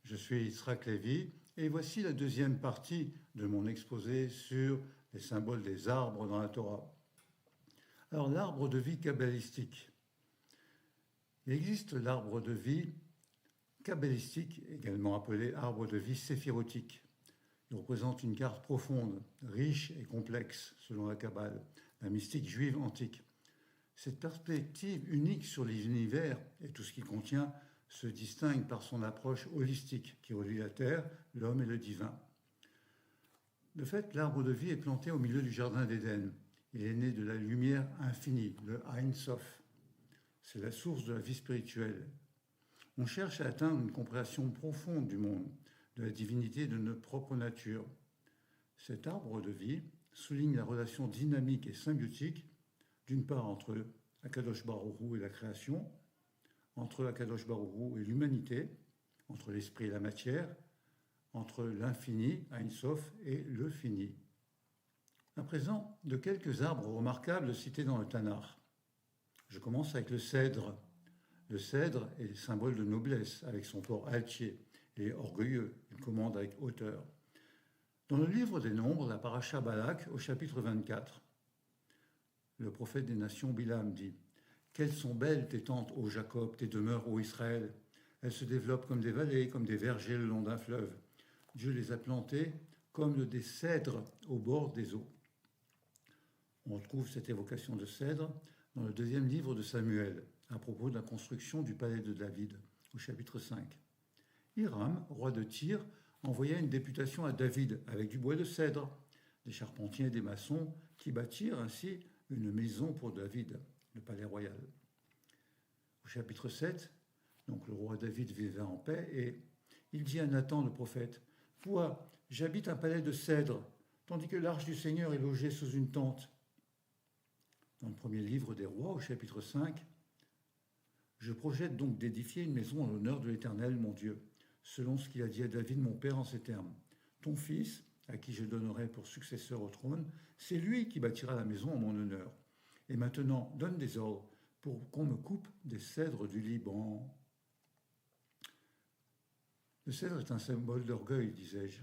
Je suis Yitzhak Lévy et voici la deuxième partie de mon exposé sur les symboles des arbres dans la Torah. Alors l'arbre de vie kabbalistique. Il existe l'arbre de vie kabbalistique, également appelé arbre de vie séphirotique. Il représente une carte profonde, riche et complexe selon la Kabbale, la mystique juive antique. Cette perspective unique sur l'univers et tout ce qu'il contient se distingue par son approche holistique qui relie la terre, l'homme et le divin. De fait, l'arbre de vie est planté au milieu du jardin d'Éden. Il est né de la lumière infinie, le Ein Sof. C'est la source de la vie spirituelle. On cherche à atteindre une compréhension profonde du monde, de la divinité de notre propre nature. Cet arbre de vie souligne la relation dynamique et symbiotique, d'une part entre Akadosh Baruch Hu et la création, entre Akadosh Baruch Hu et l'humanité, entre l'esprit et la matière, entre l'infini, Ein Sof, et le fini. À présent, de quelques arbres remarquables cités dans le Tanakh. Je commence avec le cèdre. Le cèdre est le symbole de noblesse, avec son port altier et orgueilleux. Il commande avec hauteur. Dans le livre des Nombres, la paracha Balak, au chapitre 24, le prophète des nations Bilam dit « Quelles sont belles tes tentes, ô Jacob, tes demeures, ô Israël. Elles se développent comme des vallées, comme des vergers le long d'un fleuve. Dieu les a plantées comme des cèdres au bord des eaux. » On retrouve cette évocation de cèdre dans le deuxième livre de Samuel, à propos de la construction du palais de David, au chapitre 5. Hiram, roi de Tyr, envoya une députation à David avec du bois de cèdre, des charpentiers et des maçons qui bâtirent ainsi une maison pour David, le palais royal. Au chapitre 7, donc le roi David vivait en paix et il dit à Nathan le prophète « Vois, j'habite un palais de cèdre, tandis que l'arche du Seigneur est logée sous une tente. » Dans le premier livre des rois, au chapitre 5, « Je projette donc d'édifier une maison en l'honneur de l'Éternel, mon Dieu, selon ce qu'il a dit à David, mon père, en ces termes. Ton fils, à qui je donnerai pour successeur au trône, c'est lui qui bâtira la maison en mon honneur. Et maintenant, donne des ordres pour qu'on me coupe des cèdres du Liban. » Le cèdre est un symbole d'orgueil, disais-je.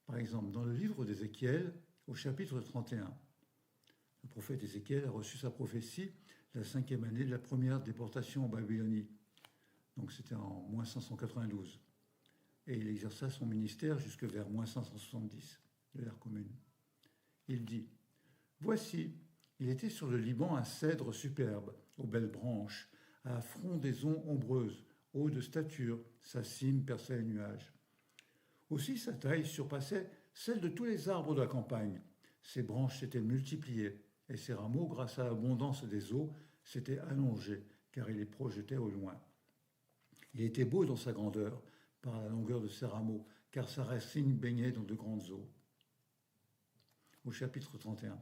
Par exemple, dans le livre d'Ézéchiel, au chapitre 31, le prophète Ézéchiel a reçu sa prophétie la 5e année de la première déportation en Babylonie. Donc c'était en moins 592. Et il exerça son ministère jusque vers moins 570 de l'ère commune. Il dit « Voici, il était sur le Liban un cèdre superbe, aux belles branches, à frondaison ombreuse, haut de stature, sa cime perçait les nuages. Aussi sa taille surpassait celle de tous les arbres de la campagne. Ses branches s'étaient multipliées, et ses rameaux, grâce à l'abondance des eaux, s'étaient allongés, car il les projetait au loin. Il était beau dans sa grandeur, par la longueur de ses rameaux, car sa racine baignait dans de grandes eaux. » Au chapitre 31,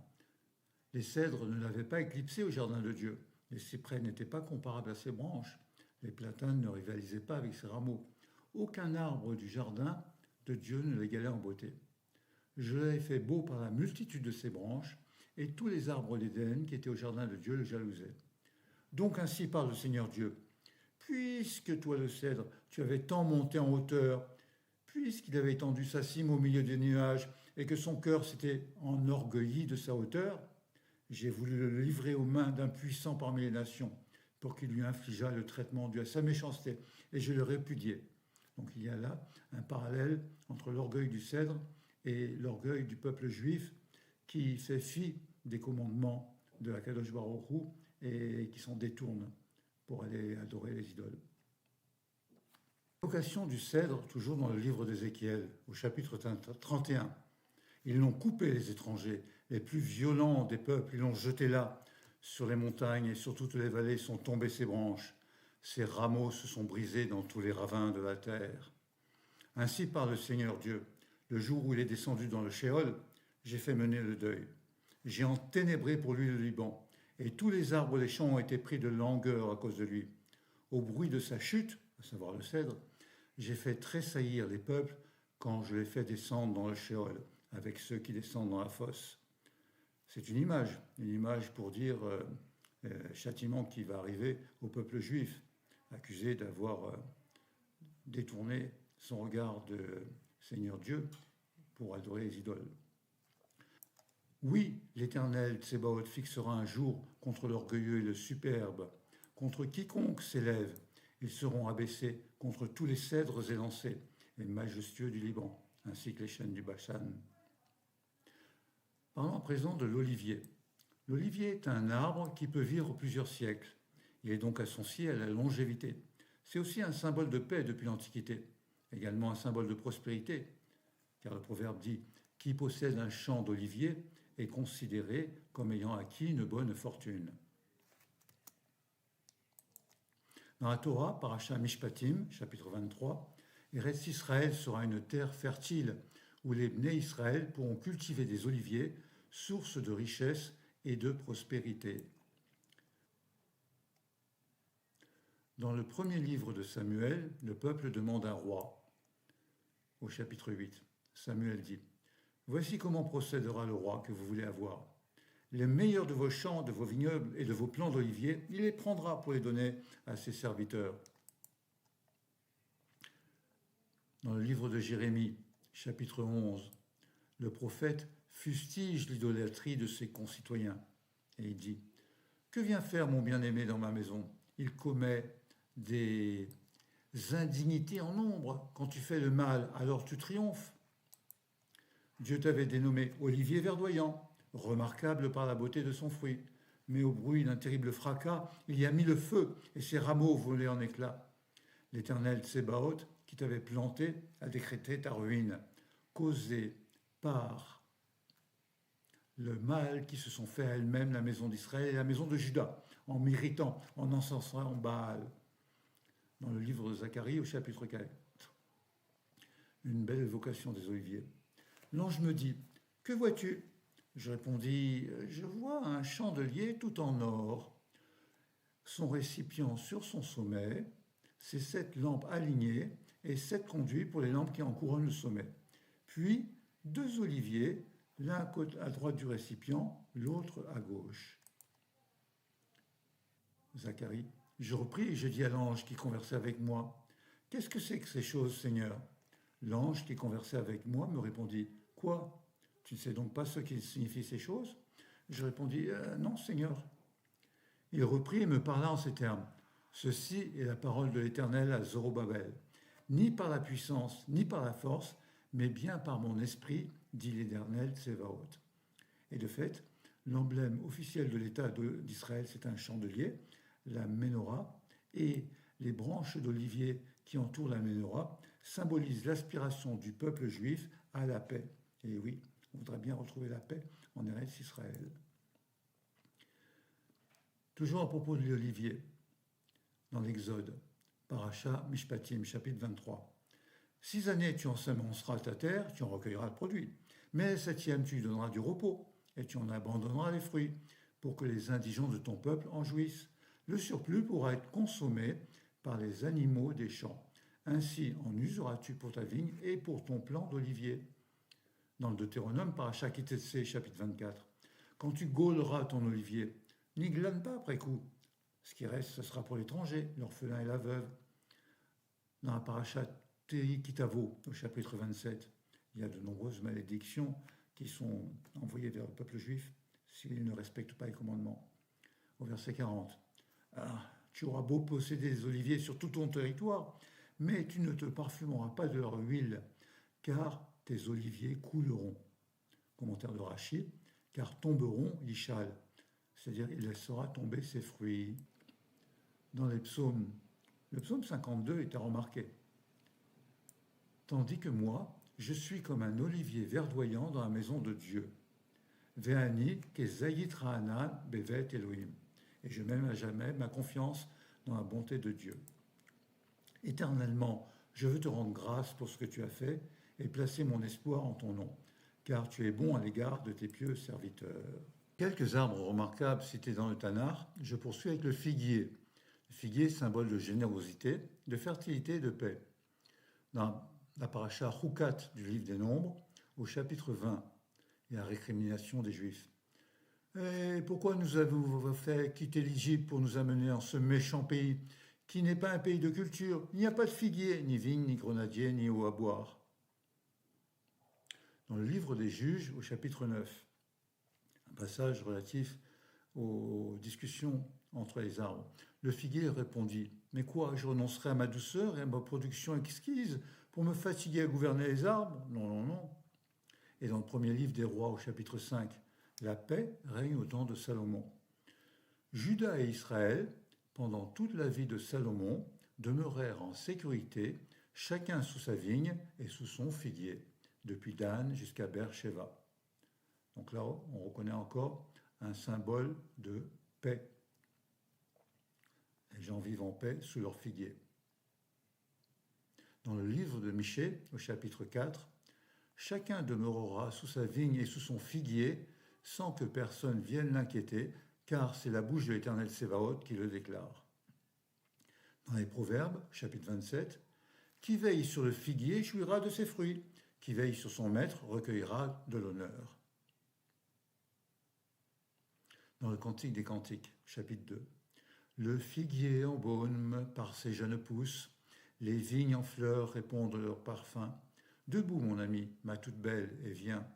les cèdres ne l'avaient pas éclipsé au jardin de Dieu. Les cyprès n'étaient pas comparables à ses branches. Les platanes ne rivalisaient pas avec ses rameaux. Aucun arbre du jardin de Dieu ne l'égalait en beauté. Je l'avais fait beau par la multitude de ses branches, et tous les arbres d'Éden qui étaient au jardin de Dieu le jalousaient. Donc ainsi parle le Seigneur Dieu. Puisque toi, le cèdre, tu avais tant monté en hauteur, puisqu'il avait étendu sa cime au milieu des nuages, et que son cœur s'était enorgueilli de sa hauteur, j'ai voulu le livrer aux mains d'un puissant parmi les nations, pour qu'il lui infligeât le traitement dû à sa méchanceté, et je le répudiai. Donc il y a là un parallèle entre l'orgueil du cèdre et l'orgueil du peuple juif qui fait fi des commandements de Akadosh Baruch Hu et qui s'en détourne pour aller adorer les idoles. L'évocation du cèdre, toujours dans le livre d'Ézéchiel, au chapitre 31. Ils l'ont coupé, les étrangers, les plus violents des peuples, ils l'ont jeté là. Sur les montagnes et sur toutes les vallées sont tombées ses branches. Ses rameaux se sont brisés dans tous les ravins de la terre. Ainsi parle le Seigneur Dieu. Le jour où il est descendu dans le Sheol, j'ai fait mener le deuil. J'ai enténébré pour lui le Liban, et tous les arbres des champs ont été pris de langueur à cause de lui. Au bruit de sa chute, à savoir le cèdre, j'ai fait tressaillir les peuples quand je les fais descendre dans le Sheol, avec ceux qui descendent dans la fosse. C'est une image pour dire châtiment qui va arriver au peuple juif, accusé d'avoir détourner son regard de Seigneur Dieu pour adorer les idoles. Oui, l'Éternel Tsébaoth fixera un jour contre l'orgueilleux et le superbe, contre quiconque s'élève. Ils seront abaissés contre tous les cèdres élancés et majestueux du Liban, ainsi que les chênes du Bashan. Parlons à présent de l'olivier. L'olivier est un arbre qui peut vivre plusieurs siècles. Il est donc associé à la longévité. C'est aussi un symbole de paix depuis l'Antiquité, également un symbole de prospérité, car le proverbe dit « Qui possède un champ d'olivier est considéré comme ayant acquis une bonne fortune ». Dans la Torah, Parashat Mishpatim, chapitre 23, Eretz Israël sera une terre fertile où les Bnei Israël pourront cultiver des oliviers, source de richesse et de prospérité. Dans le premier livre de Samuel, le peuple demande un roi. Au chapitre 8, Samuel dit « Voici comment procédera le roi que vous voulez avoir. Les meilleurs de vos champs, de vos vignobles et de vos plants d'oliviers, il les prendra pour les donner à ses serviteurs. » Dans le livre de Jérémie, chapitre 11, le prophète fustige l'idolâtrie de ses concitoyens. Et il dit « Que vient faire mon bien-aimé dans ma maison? Il commet des indignités en nombre. Quand tu fais le mal, alors tu triomphes. Dieu t'avait dénommé olivier verdoyant, remarquable par la beauté de son fruit. Mais au bruit d'un terrible fracas, il y a mis le feu et ses rameaux volaient en éclats. L'Éternel Tsébaoth, qui t'avait planté, a décrété ta ruine, causée par le mal qui se sont fait à elles-mêmes la maison d'Israël et la maison de Juda, en m'irritant, en encensant Baal. Dans le livre de Zacharie, au chapitre 4. Une belle évocation des oliviers. L'ange me dit « Que vois-tu » Je répondis « Je vois un chandelier tout en or, son récipient sur son sommet, ses 7 lampes alignées et 7 conduits pour les lampes qui en couronnent le sommet. Puis 2 oliviers, l'un à droite du récipient, l'autre à gauche. » Zacharie. Je repris et je dis à l'ange qui conversait avec moi « Qu'est-ce que c'est que ces choses, Seigneur ?» L'ange qui conversait avec moi me répondit « Quoi? Tu ne sais donc pas ce qui signifient ces choses ?» Je répondis « Non, Seigneur. » Il reprit et me parla en ces termes « Ceci est la parole de l'Éternel à Zorobabel. Ni par la puissance, ni par la force, mais bien par mon esprit, dit l'Éternel Tsébaoth. » Et de fait, l'emblème officiel de l'État d'Israël, c'est un chandelier, la menorah, et les branches d'olivier qui entourent la menorah symbolisent l'aspiration du peuple juif à la paix. Et oui, on voudrait bien retrouver la paix en Eretz Israël. Toujours à propos de l'olivier, dans l'Exode, Parashat Mishpatim, chapitre 23. 6 années tu ensemenceras ta terre, tu en recueilleras le produit. Mais la 7e, tu lui donneras du repos, et tu en abandonneras les fruits, pour que les indigents de ton peuple en jouissent. Le surplus pourra être consommé par les animaux des champs. Ainsi en useras-tu pour ta vigne et pour ton plant d'olivier. Dans le Deutéronome, Parashat Kitetsé, chapitre 24. Quand tu gauleras ton olivier, n'y glane pas après coup. Ce qui reste, ce sera pour l'étranger, l'orphelin et la veuve. Dans la Parashat Tei Kitavo, au chapitre 27, il y a de nombreuses malédictions qui sont envoyées vers le peuple juif s'il ne respecte pas les commandements. Au verset 40. Tu auras beau posséder des oliviers sur tout ton territoire, mais tu ne te parfumeras pas de leur huile, car tes oliviers couleront. Commentaire de Rachi, car tomberont l'ishal, c'est-à-dire il laissera tomber ses fruits. Dans les psaumes, le psaume 52 est à remarquer. Tandis que moi, je suis comme un olivier verdoyant dans la maison de Dieu. Ve'ani kezayit ra'anan bevet Elohim. Et je mets à jamais ma confiance dans la bonté de Dieu. Éternellement, je veux te rendre grâce pour ce que tu as fait et placer mon espoir en ton nom, car tu es bon à l'égard de tes pieux serviteurs. Quelques arbres remarquables cités dans le Tanakh, je poursuis avec le figuier. Le figuier, symbole de générosité, de fertilité et de paix. Dans la paracha Chukat du livre des Nombres, au chapitre 20, il y a la récrimination des Juifs. Et pourquoi nous avez-vous fait quitter l'Égypte pour nous amener en ce méchant pays qui n'est pas un pays de culture. Il n'y a pas de figuier, ni vigne, ni grenadier, ni eau à boire. Dans le livre des Juges, au chapitre 9, un passage relatif aux discussions entre les arbres. Le figuier répondit: mais quoi, je renoncerai à ma douceur et à ma production exquise pour me fatiguer à gouverner les arbres? Non, non, non. Et dans le premier livre des Rois, au chapitre 5, la paix règne au temps de Salomon. Juda et Israël, pendant toute la vie de Salomon, demeurèrent en sécurité, chacun sous sa vigne et sous son figuier, depuis Dan jusqu'à Beersheba. Donc là, on reconnaît encore un symbole de paix. Les gens vivent en paix sous leur figuier. Dans le livre de Michée, au chapitre 4, chacun demeurera sous sa vigne et sous son figuier, sans que personne vienne l'inquiéter, car c'est la bouche de l'Éternel Sébaoth qui le déclare. Dans les Proverbes, chapitre 27, qui veille sur le figuier jouira de ses fruits, qui veille sur son maître recueillera de l'honneur. Dans le Cantique des Cantiques, chapitre 2, le figuier embaume par ses jeunes pousses, les vignes en fleurs répondent leur parfum. Debout, mon ami, ma toute belle, et viens.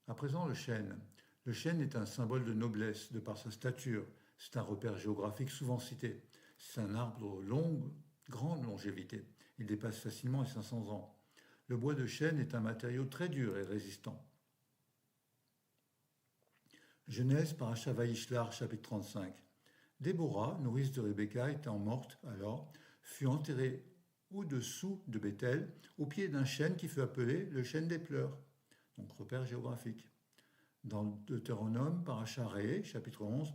À présent, le chêne. Le chêne est un symbole de noblesse, de par sa stature. C'est un repère géographique souvent cité. C'est un arbre de grande longévité. Il dépasse facilement les 500 ans. Le bois de chêne est un matériau très dur et résistant. Genèse, paracha Vaïshlar, chapitre 35. Déborah, nourrice de Rebecca, étant morte alors, fut enterrée au-dessous de Bethel, au pied d'un chêne qui fut appelé le chêne des pleurs. Donc repère géographique. Dans Deutéronome, paracha Ré, chapitre 11,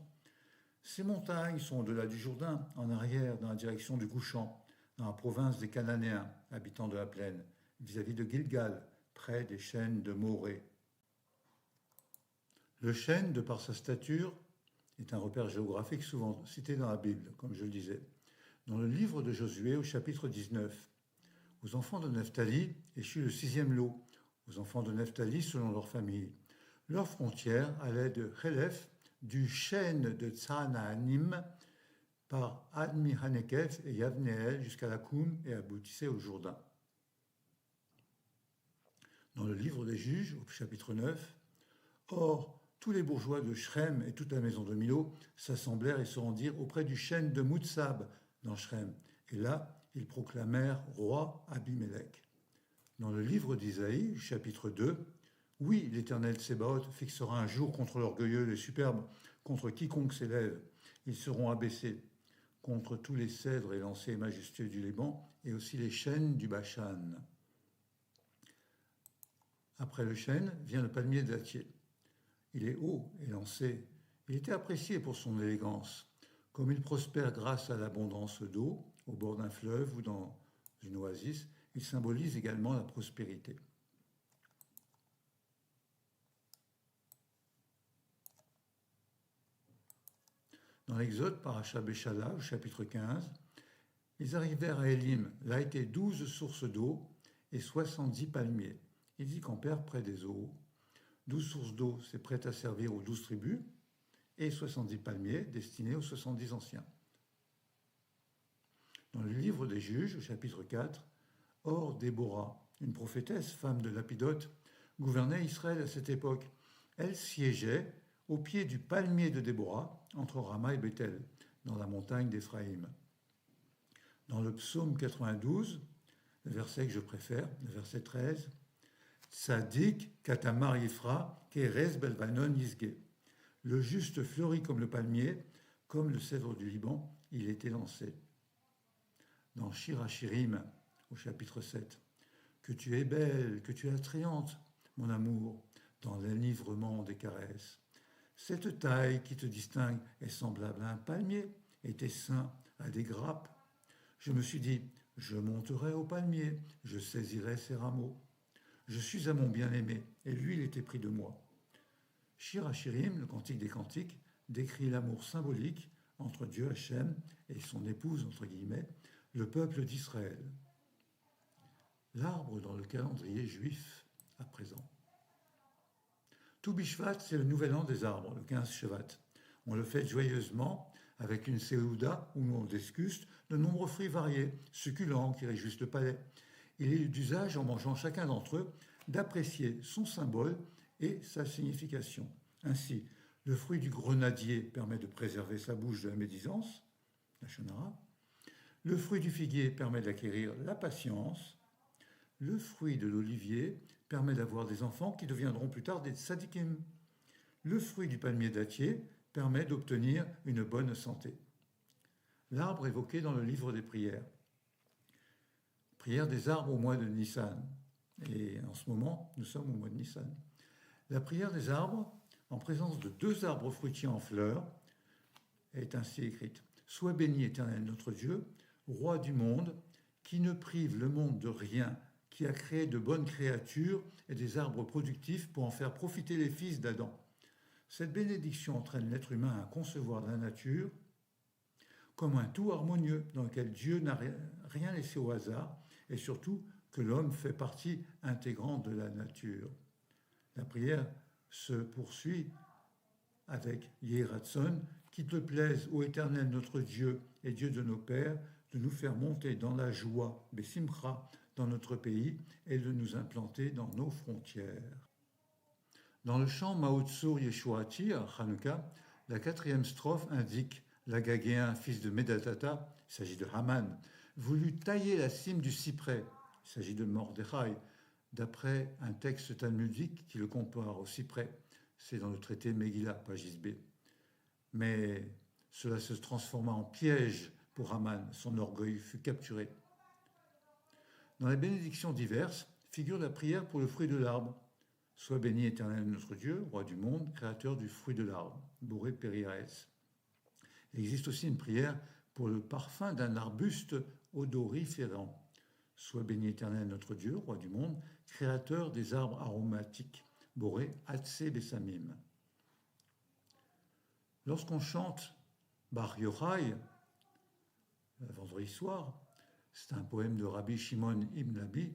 ces montagnes sont au-delà du Jourdain, en arrière, dans la direction du couchant, dans la province des Cananéens, habitants de la plaine, vis-à-vis de Gilgal, près des chênes de Morée. Le chêne, de par sa stature, est un repère géographique souvent cité dans la Bible, comme je le disais. Dans le livre de Josué, au chapitre 19, aux enfants de Nephtali échut le 6e lot, aux enfants de Nephtali selon leur famille. Leur frontière allait de Chelef, du chêne de Tsanaanim, par Admi-Hanekef et Yavneel jusqu'à Lakoum et aboutissait au Jourdain. Dans le livre des Juges, au chapitre 9, or, tous les bourgeois de Shrem et toute la maison de Milo s'assemblèrent et se rendirent auprès du chêne de Moutsab dans Shrem. Et là, ils proclamèrent roi Abimélec. Dans le livre d'Isaïe, chapitre 2, oui, l'Éternel Sébaoth fixera un jour contre l'orgueilleux et superbe, contre quiconque s'élève. Ils seront abaissés contre tous les cèdres élancés et majestueux du Liban et aussi les chênes du Bashan. Après le chêne vient le palmier dattier. Il est haut et lancé. Il était apprécié pour son élégance. Comme il prospère grâce à l'abondance d'eau, au bord d'un fleuve ou dans une oasis, il symbolise également la prospérité. Dans l'Exode, paracha Béchala, au chapitre 15, ils arrivèrent à Élim. Là étaient 12 sources d'eau et 70 palmiers. Ils y campèrent près des eaux. 12 sources d'eau, c'est prêt à servir aux 12 tribus, et 70 palmiers destinés aux 70 anciens. Dans le livre des Juges, au chapitre 4, or Déborah, une prophétesse, femme de Lapidote, gouvernait Israël à cette époque. Elle siégeait au pied du palmier de Déborah, entre Rama et Bethel, dans la montagne d'Éphraïm. Dans le psaume 92, le verset que je préfère, le verset 13, Tzadik katamar yifra kerez belvanon yisge. Le juste fleurit comme le palmier, comme le cèdre du Liban, il était lancé. Dans Shir HaShirim, au chapitre 7, que tu es belle, que tu es attrayante, mon amour, dans l'enivrement des caresses. Cette taille qui te distingue est semblable à un palmier, et tes seins à des grappes. Je me suis dit, je monterai au palmier, je saisirai ses rameaux. Je suis à mon bien-aimé, et lui, il était pris de moi. Shir HaShirim, le Cantique des Cantiques, décrit l'amour symbolique entre Dieu Hachem et son épouse, entre guillemets, le peuple d'Israël. L'arbre dans le calendrier juif à présent. Tout Bishvat, c'est le nouvel an des arbres, le 15 Shevat. On le fête joyeusement avec une séouda où l'on dégustent de nombreux fruits variés, succulents qui réjouissent le palais. Il est d'usage, en mangeant chacun d'entre eux, d'apprécier son symbole et sa signification. Ainsi, le fruit du grenadier permet de préserver sa bouche de la médisance, la shonara. Le fruit du figuier permet d'acquérir la patience. Le fruit de l'olivier permet d'avoir des enfants qui deviendront plus tard des tzadikim. Le fruit du palmier dattier permet d'obtenir une bonne santé. L'arbre évoqué dans le livre des prières. Prière des arbres au mois de Nissan. Et en ce moment, nous sommes au mois de Nissan. La prière des arbres, en présence de 2 arbres fruitiers en fleurs, est ainsi écrite. Sois béni, Éternel notre Dieu, roi du monde, qui ne prive le monde de rien, qui a créé de bonnes créatures et des arbres productifs pour en faire profiter les fils d'Adam. Cette bénédiction entraîne l'être humain à concevoir la nature comme un tout harmonieux dans lequel Dieu n'a rien laissé au hasard et surtout que l'homme fait partie intégrante de la nature. La prière se poursuit avec Yéhi Ratson, qu'il te plaise, ô Éternel notre Dieu et Dieu de nos pères, de nous faire monter dans la joie, Bessimcha, dans notre pays et de nous implanter dans nos frontières. Dans le chant Maotsur Yeshuati à Hanouka, la 4e strophe indique l'Agagéen, fils de Medatata, il s'agit de Haman, voulut tailler la cime du cyprès, il s'agit de Mordechai, d'après un texte talmudique qui le compare au cyprès. C'est dans le traité Megillah, page B. Mais cela se transforma en piège pour Haman, son orgueil fut capturé. Dans les bénédictions diverses figure la prière pour le fruit de l'arbre. Sois béni, Éternel notre Dieu, roi du monde, créateur du fruit de l'arbre, Boré Périaès. Il existe aussi une prière pour le parfum d'un arbuste odoriférant. Sois béni, Éternel notre Dieu, roi du monde, créateur des arbres aromatiques, Boré Hatsé Bessamim. Lorsqu'on chante Bar Yochai, vendredi soir, c'est un poème de Rabbi Shimon Ibn Labi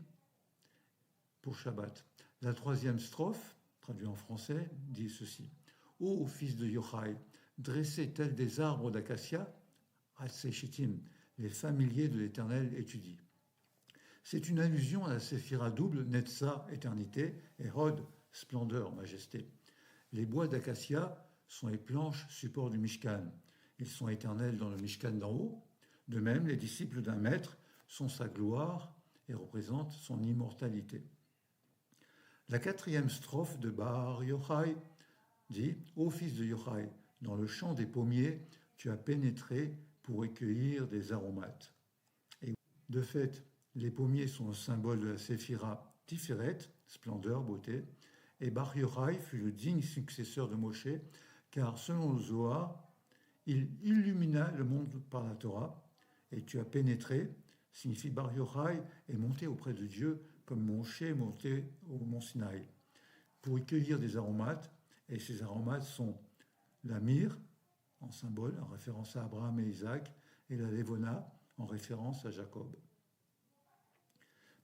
pour Shabbat. La 3e strophe, traduit en français, dit ceci. Ô fils de Yochai, dressez tels des arbres d'acacia, Hatsé Shittim, les familiers de l'Éternel étudient. C'est une allusion à la séphira double, Netza, éternité, et Hod, splendeur, majesté. Les bois d'acacia sont les planches support du Mishkan. Ils sont éternels dans le Mishkan d'en haut. De même, les disciples d'un maître sont sa gloire et représentent son immortalité. La 4e strophe de Bar Yochai dit « Ô fils de Yochai, dans le champ des pommiers, tu as pénétré pour recueillir des aromates. » Et de fait, les pommiers sont le symbole de la séphira Tiferet, splendeur, beauté, et Bar Yochai fut le digne successeur de Moshe, car selon le Zohar, il illumina le monde par la Torah, et tu as pénétré, signifie Bar Yochai, est monté auprès de Dieu comme Moshe est monté au mont Sinaï, pour y cueillir des aromates, et ces aromates sont la myrrhe, en symbole, en référence à Abraham et Isaac, et la lévona, en référence à Jacob.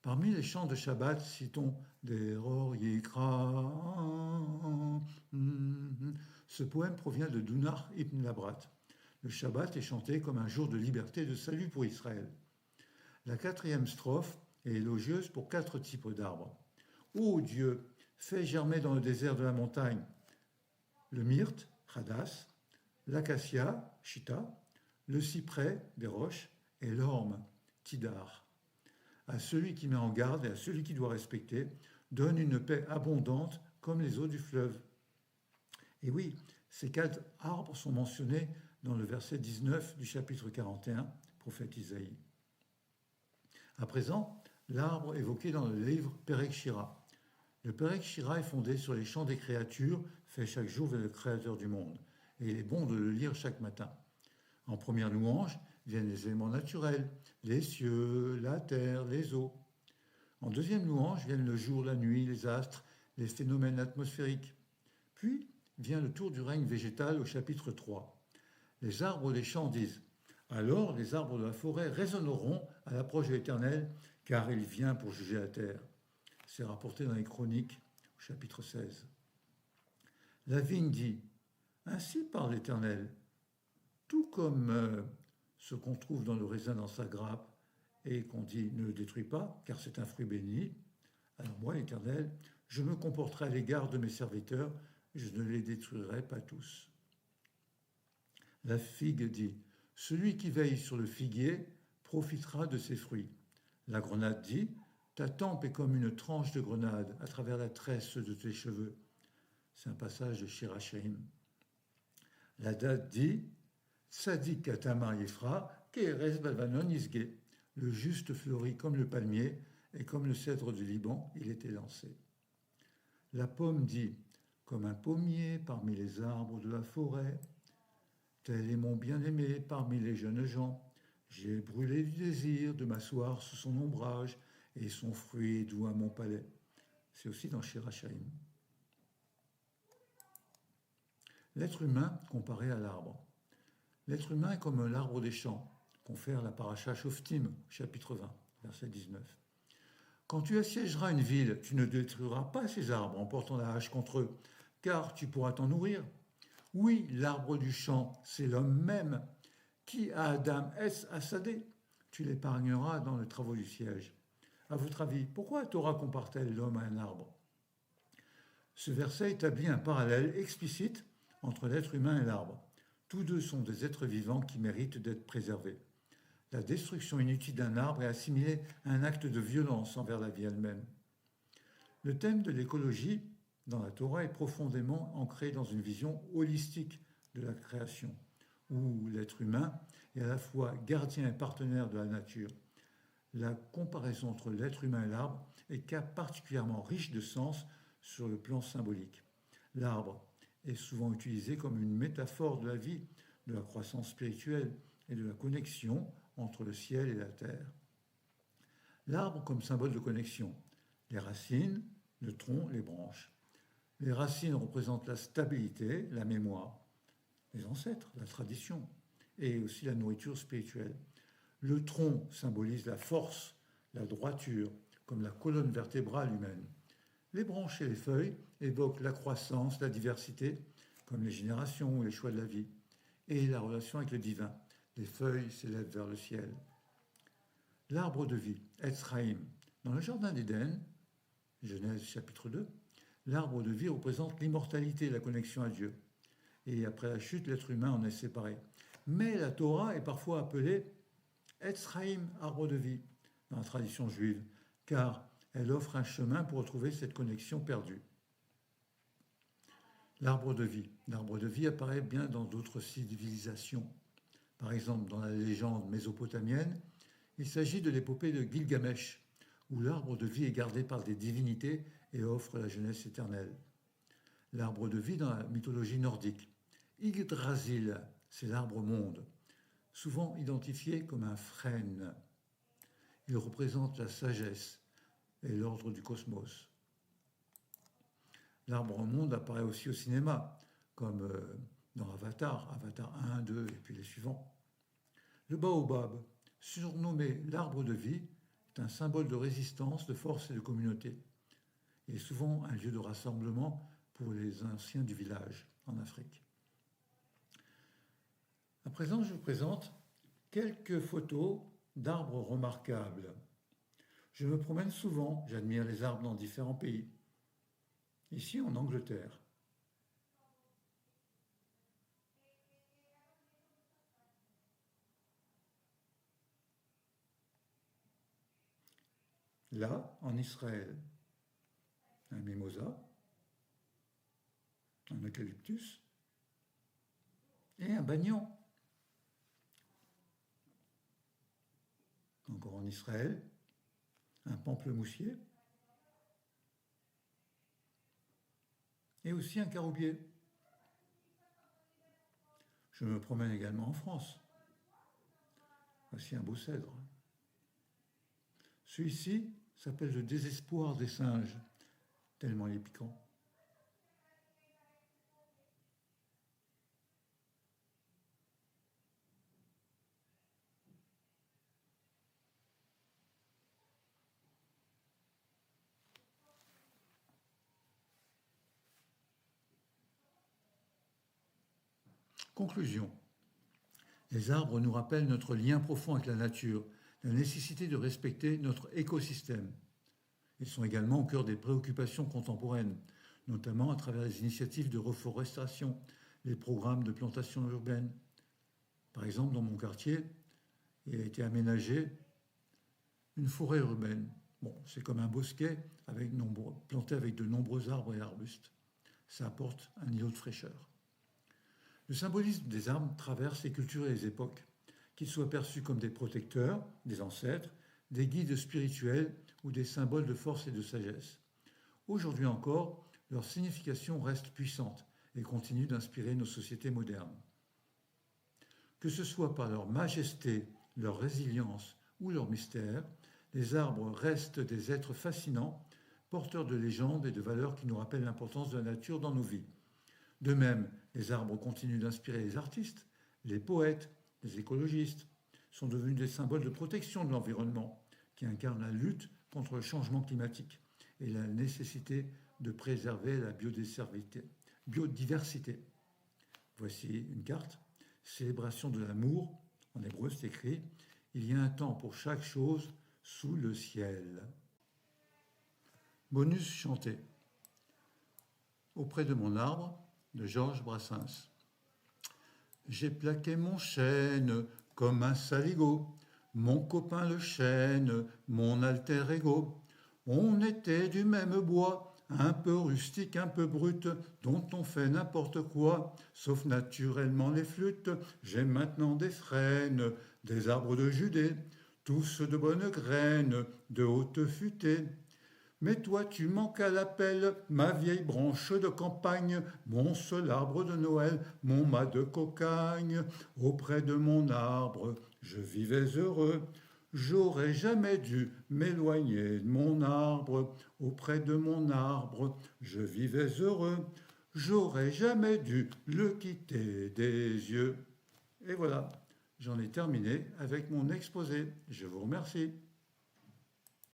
Parmi les chants de Shabbat, citons des Ror Yikra. Ce poème provient de Dunach ibn Labrat. Le Shabbat est chanté comme un jour de liberté et de salut pour Israël. La 4e strophe est élogieuse pour 4 types d'arbres. Ô Dieu, fais germer dans le désert de la montagne le myrte, Hadas, l'acacia, Chita, le cyprès, Béroche, et l'orme, Tidar. À celui qui met en garde et à celui qui doit respecter, donne une paix abondante comme les eaux du fleuve. Et oui, ces 4 arbres sont mentionnés dans le verset 19 du chapitre 41, prophète Isaïe. À présent, l'arbre évoqué dans le livre Perek Shira. Le Perek Shira est fondé sur les chants des créatures faits chaque jour vers le Créateur du monde. Et il est bon de le lire chaque matin. En première louange viennent les éléments naturels, les cieux, la terre, les eaux. En deuxième louange viennent le jour, la nuit, les astres, les phénomènes atmosphériques. Puis vient le tour du règne végétal au chapitre 3. Les arbres des champs disent « Alors les arbres de la forêt résonneront à l'approche de l'Éternel, car il vient pour juger la terre. » C'est rapporté dans les Chroniques, au chapitre 16. La vigne dit « Ainsi parle l'Éternel. tout comme ce qu'on trouve dans le raisin dans sa grappe et qu'on dit ne le détruis pas, car c'est un fruit béni. Alors moi, l'Éternel, je me comporterai à l'égard de mes serviteurs, je ne les détruirai pas tous. La figue dit, celui qui veille sur le figuier profitera de ses fruits. La grenade dit, ta tempe est comme une tranche de grenade à travers la tresse de tes cheveux. C'est un passage de Shirachaim. La date dit, Sadik Atamar Yefra, Keres Balvanon Isge. Le juste fleurit comme le palmier, et comme le cèdre du Liban, il était lancé. La pomme dit, comme un pommier parmi les arbres de la forêt, tel est mon bien-aimé parmi les jeunes gens. J'ai brûlé du désir de m'asseoir sous son ombrage, et son fruit est doux à mon palais. C'est aussi dans Shirachaim. L'être humain comparé à l'arbre. L'être humain est comme l'arbre des champs, confère la paracha Shoftim, chapitre 20, verset 19. Quand tu assiégeras une ville, tu ne détruiras pas ces arbres en portant la hache contre eux, car tu pourras t'en nourrir. Oui, l'arbre du champ, c'est l'homme même. Qui a Adam es Assadé? Tu l'épargneras dans les travaux du siège. À votre avis, pourquoi la Torah compare-t-elle l'homme à un arbre? Ce verset établit un parallèle explicite entre l'être humain et l'arbre. Tous deux sont des êtres vivants qui méritent d'être préservés. La destruction inutile d'un arbre est assimilée à un acte de violence envers la vie elle-même. Le thème de l'écologie dans la Torah est profondément ancré dans une vision holistique de la création, où l'être humain est à la fois gardien et partenaire de la nature. La comparaison entre l'être humain et l'arbre est particulièrement riche de sens sur le plan symbolique. L'arbre est souvent utilisé comme une métaphore de la vie, de la croissance spirituelle et de la connexion entre le ciel et la terre. L'arbre comme symbole de connexion, les racines, le tronc, les branches. Les racines représentent la stabilité, la mémoire, les ancêtres, la tradition, et aussi la nourriture spirituelle. Le tronc symbolise la force, la droiture, comme la colonne vertébrale humaine. Les branches et les feuilles évoquent la croissance, la diversité, comme les générations ou les choix de la vie, et la relation avec le divin. Les feuilles s'élèvent vers le ciel. L'arbre de vie, Etz Chaim. Dans le jardin d'Éden, Genèse chapitre 2, l'arbre de vie représente l'immortalité, la connexion à Dieu. Et après la chute, l'être humain en est séparé. Mais la Torah est parfois appelée Etz Chaim, arbre de vie, dans la tradition juive, car elle offre un chemin pour retrouver cette connexion perdue. L'arbre de vie. L'arbre de vie apparaît bien dans d'autres civilisations. Par exemple, dans la légende mésopotamienne, il s'agit de l'épopée de Gilgamesh, où l'arbre de vie est gardé par des divinités et offre la jeunesse éternelle. L'arbre de vie dans la mythologie nordique. Yggdrasil, c'est l'arbre monde, souvent identifié comme un frêne. Il représente la sagesse et l'ordre du cosmos. L'arbre monde apparaît aussi au cinéma, comme dans Avatar, Avatar 1, 2 et puis les suivants. Le baobab, surnommé l'arbre de vie, est un symbole de résistance, de force et de communauté. Il est souvent un lieu de rassemblement pour les anciens du village en Afrique. À présent, je vous présente quelques photos d'arbres remarquables. Je me promène souvent, j'admire les arbres dans différents pays. Ici, en Angleterre. Là, en Israël, un mimosa, un eucalyptus et un banyan. Encore en Israël, un pamplemoussier et aussi un caroubier. Je me promène également en France. Voici un beau cèdre. Celui-ci s'appelle le désespoir des singes, tellement il est piquant. Conclusion. Les arbres nous rappellent notre lien profond avec la nature, la nécessité de respecter notre écosystème. Ils sont également au cœur des préoccupations contemporaines, notamment à travers les initiatives de reforestation, les programmes de plantation urbaine. Par exemple, dans mon quartier, il a été aménagé une forêt urbaine. Bon, c'est comme un bosquet planté avec de nombreux arbres et arbustes. Ça apporte un îlot de fraîcheur. Le symbolisme des arbres traverse les cultures et les époques, qu'ils soient perçus comme des protecteurs, des ancêtres, des guides spirituels ou des symboles de force et de sagesse. Aujourd'hui encore, leur signification reste puissante et continue d'inspirer nos sociétés modernes. Que ce soit par leur majesté, leur résilience ou leur mystère, les arbres restent des êtres fascinants, porteurs de légendes et de valeurs qui nous rappellent l'importance de la nature dans nos vies. De même, les arbres continuent d'inspirer les artistes, les poètes, les écologistes, sont devenus des symboles de protection de l'environnement, qui incarnent la lutte contre le changement climatique et la nécessité de préserver la biodiversité. Voici une carte, célébration de l'amour, en hébreu c'est écrit, il y a un temps pour chaque chose sous le ciel. Bonus chanté. Auprès de mon arbre, de Georges Brassens. J'ai plaqué mon chêne comme un saligot, mon copain le chêne, mon alter ego. On était du même bois, un peu rustique, un peu brut, dont on fait n'importe quoi, sauf naturellement les flûtes. J'ai maintenant des frênes, des arbres de Judée, tous de bonnes graines, de haute futée. Mais toi tu manques à l'appel, ma vieille branche de campagne, mon seul arbre de Noël, mon mât de cocagne. Auprès de mon arbre, je vivais heureux. J'aurais jamais dû m'éloigner de mon arbre. Auprès de mon arbre, je vivais heureux. J'aurais jamais dû le quitter des yeux. Et voilà, j'en ai terminé avec mon exposé. Je vous remercie.